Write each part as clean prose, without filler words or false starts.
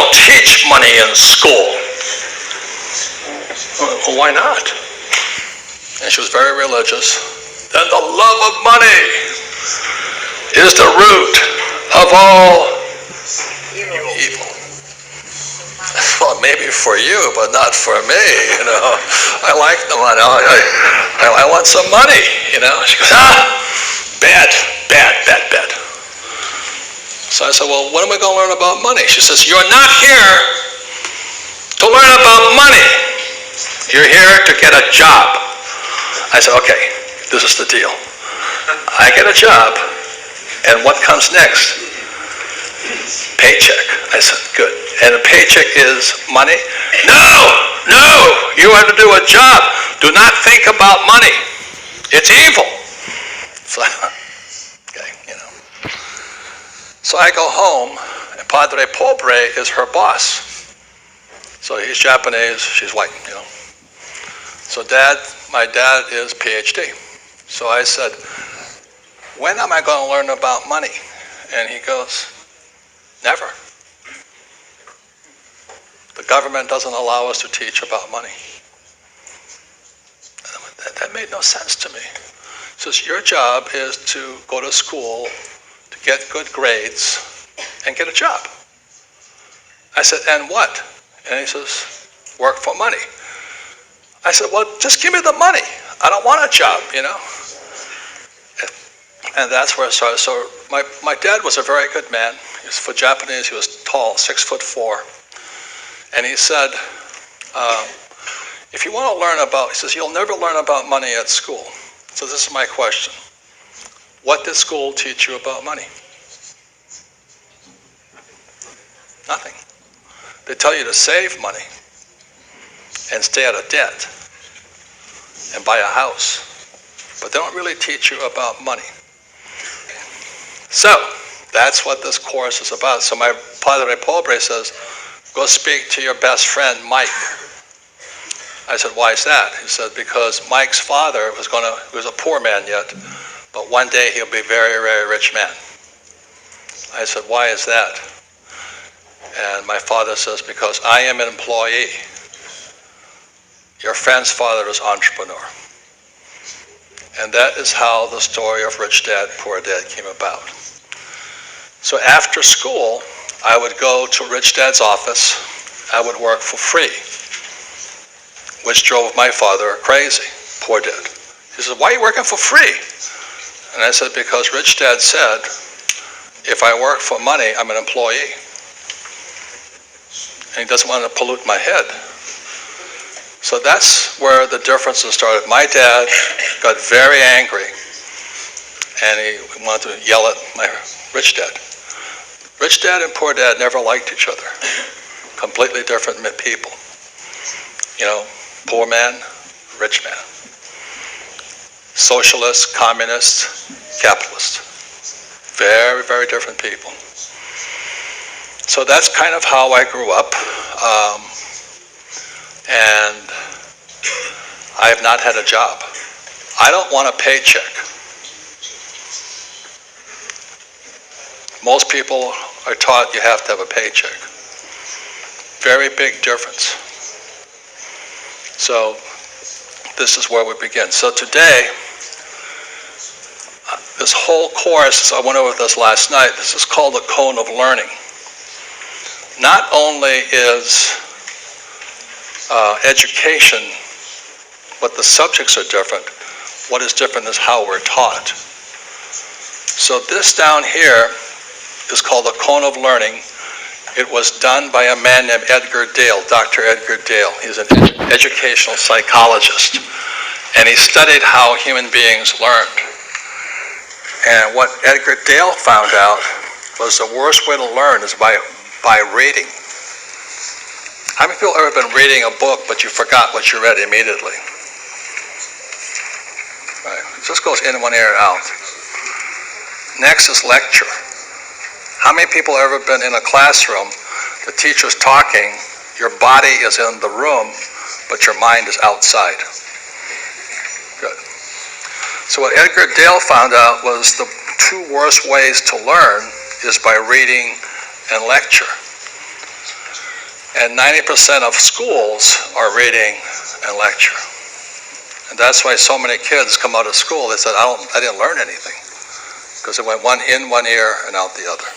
don't teach money in school. Well, why not? And she was very religious. Then the love of money is the root of all evil. Well, maybe for you, but not for me, you know. I like the money. I want some money, you know. She goes, bad. So I said, well, when am I going to learn about money? She says, you're not here to learn about money. You're here to get a job. I said, okay, this is the deal. I get a job, and what comes next? Paycheck. I said, good. And a paycheck is money? No, you have to do a job. Do not think about money. It's evil. So, okay, you know. So I go home, and Padre Pobre is her boss. So he's Japanese, she's white, you know. So my dad is PhD. So I said, when am I going to learn about money? And he goes, never. The government doesn't allow us to teach about money. That made no sense to me. He says, your job is to go to school, to get good grades, and get a job. I said, and what? And he says, work for money. I said, well, just give me the money. I don't want a job, you know. And that's where it started. So my dad was a very good man. For Japanese, he was tall, 6'4". And he said, if you want to learn about, he says, you'll never learn about money at school. So this is my question. What did school teach you about money? Nothing. They tell you to save money and stay out of debt and buy a house. But they don't really teach you about money. So, that's what this course is about. So my Padre Pobre says, go speak to your best friend, Mike. I said, why is that? He said, because Mike's father he was a poor man yet, but one day he'll be a very, very rich man. I said, why is that? And my father says, because I am an employee. Your friend's father is entrepreneur. And that is how the story of Rich Dad, Poor Dad came about. So after school, I would go to Rich Dad's office. I would work for free, which drove my father crazy, Poor Dad. He said, why are you working for free? And I said, because Rich Dad said, if I work for money, I'm an employee. And he doesn't want to pollute my head. So that's where the differences started. My dad got very angry, and he wanted to yell at my Rich Dad. Rich Dad and Poor Dad never liked each other. Completely different people. You know, poor man, rich man. Socialist, communist, capitalist. Very, very different people. So that's kind of how I grew up. And I have not had a job. I don't want a paycheck. Most people are taught you have to have a paycheck. Very big difference. So this is where we begin. So today, this whole course, I went over this last night, this is called the Cone of Learning. Not only is education, but the subjects are different. What is different is how we're taught. So this down here is called the Cone of Learning. It was done by a man named Edgar Dale, Dr. Edgar Dale. He's an educational psychologist. And he studied how human beings learned. And what Edgar Dale found out was the worst way to learn is by reading. How many people have ever been reading a book, but you forgot what you read immediately? Right. It just goes in one ear and out. Next is lecture. How many people have ever been in a classroom, the teacher's talking, your body is in the room, but your mind is outside? Good. So what Edgar Dale found out was the two worst ways to learn is by reading and lecture. And 90% of schools are reading and lecture. And that's why so many kids come out of school, they said, I didn't learn anything. Because it went one in one ear and out the other.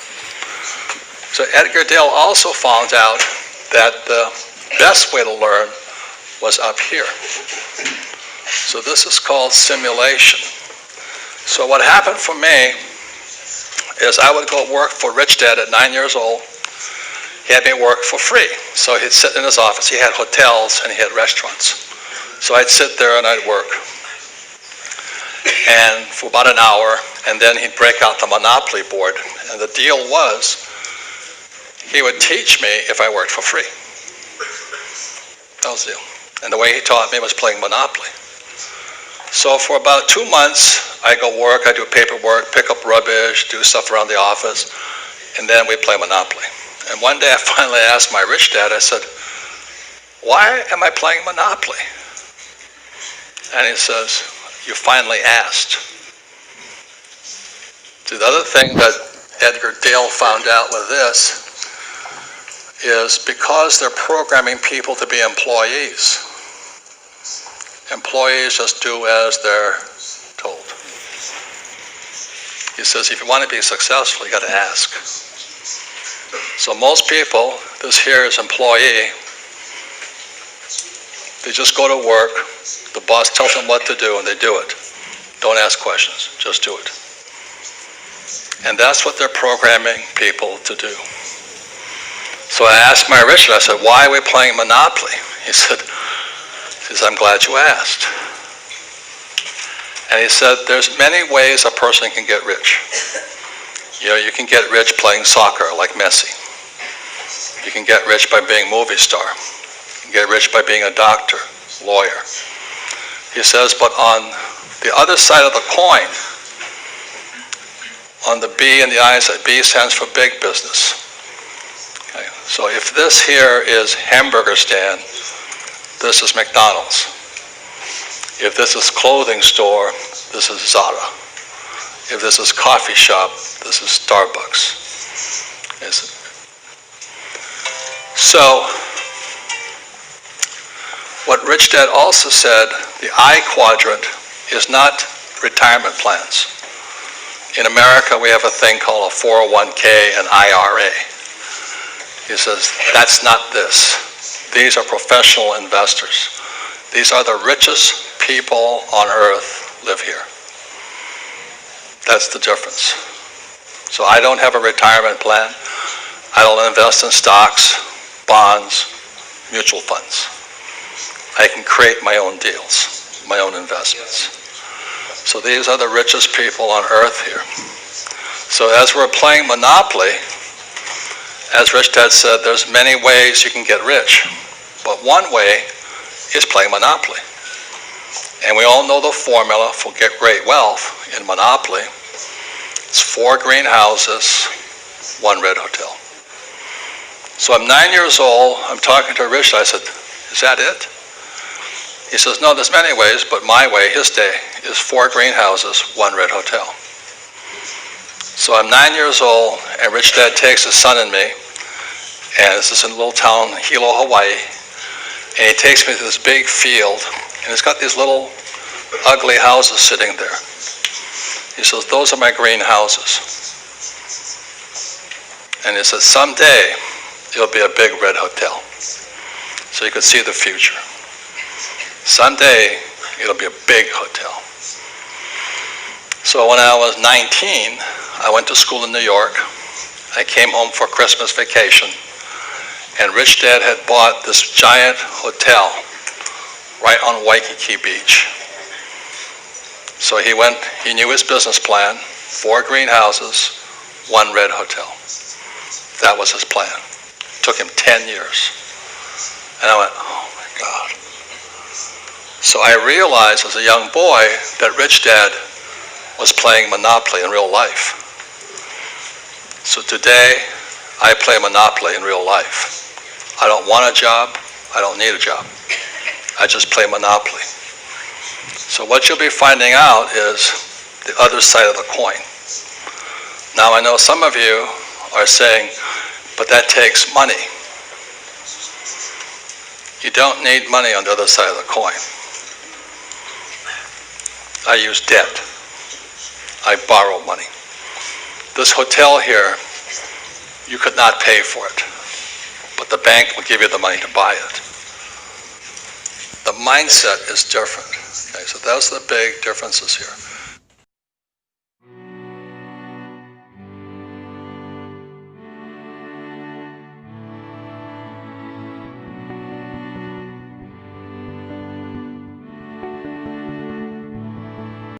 So Edgar Dale also found out that the best way to learn was up here. So this is called simulation. So what happened for me is I would go work for Rich Dad at 9 years old. He had me work for free. So he'd sit in his office. He had hotels and he had restaurants. So I'd sit there and I'd work. And for about an hour, and then he'd break out the Monopoly board. And the deal was, he would teach me if I worked for free. That was the deal. And the way he taught me was playing Monopoly. So for about 2 months, I go work, I do paperwork, pick up rubbish, do stuff around the office, and then we play Monopoly. And one day I finally asked my rich dad, I said, why am I playing Monopoly? And he says, you finally asked. See, the other thing that Edgar Dale found out with this is because they're programming people to be employees. Employees just do as they're told. He says, if you want to be successful, you got to ask. So most people, this here is employee, they just go to work, the boss tells them what to do, and they do it. Don't ask questions, just do it. And that's what they're programming people to do. So I asked my Richard, I said, why are we playing Monopoly? He said, I'm glad you asked. And he said, there's many ways a person can get rich. You know, you can get rich playing soccer like Messi. You can get rich by being a movie star. You can get rich by being a doctor, lawyer. He says, but on the other side of the coin, on the B and the I side, B stands for big business. Okay. So if this here is hamburger stand, this is McDonald's. If this is clothing store, this is Zara. If this is coffee shop, this is Starbucks. So, what Rich Dad also said, the I quadrant is not retirement plans. In America, we have a thing called a 401k and IRA. He says, that's not this. These are professional investors. These are the richest people on earth live here. That's the difference. So I don't have a retirement plan. I don't invest in stocks, bonds, mutual funds. I can create my own deals, my own investments. So these are the richest people on earth here. So as we're playing Monopoly, as Rich Dad said, there's many ways you can get rich. But one way is playing Monopoly. And we all know the formula for get great wealth in Monopoly. It's 4 green houses, 1 red hotel. So I'm 9 years old, I'm talking to Rich, I said, is that it? He says, no, there's many ways, but my way, his day, is 4 green houses, 1 red hotel. So I'm 9 years old, and Rich Dad takes his son and me, and this is in a little town, Hilo, Hawaii, and he takes me to this big field, and it's got these little ugly houses sitting there. He says, those are my green houses. And he says, someday, it'll be a big red hotel. So you could see the future. Someday, it'll be a big hotel. So when I was 19, I went to school in New York. I came home for Christmas vacation, and Rich Dad had bought this giant hotel right on Waikiki Beach. So he knew his business plan, 4 green houses, 1 red hotel. That was his plan. It took him 10 years. And I went, oh my God. So I realized as a young boy that Rich Dad was playing Monopoly in real life. So today, I play Monopoly in real life. I don't want a job. I don't need a job. I just play Monopoly. So what you'll be finding out is the other side of the coin. Now I know some of you are saying, but that takes money. You don't need money on the other side of the coin. I use debt. I borrow money. This hotel here, you could not pay for it, but the bank will give you the money to buy it. The mindset is different. Okay, so those are the big differences here.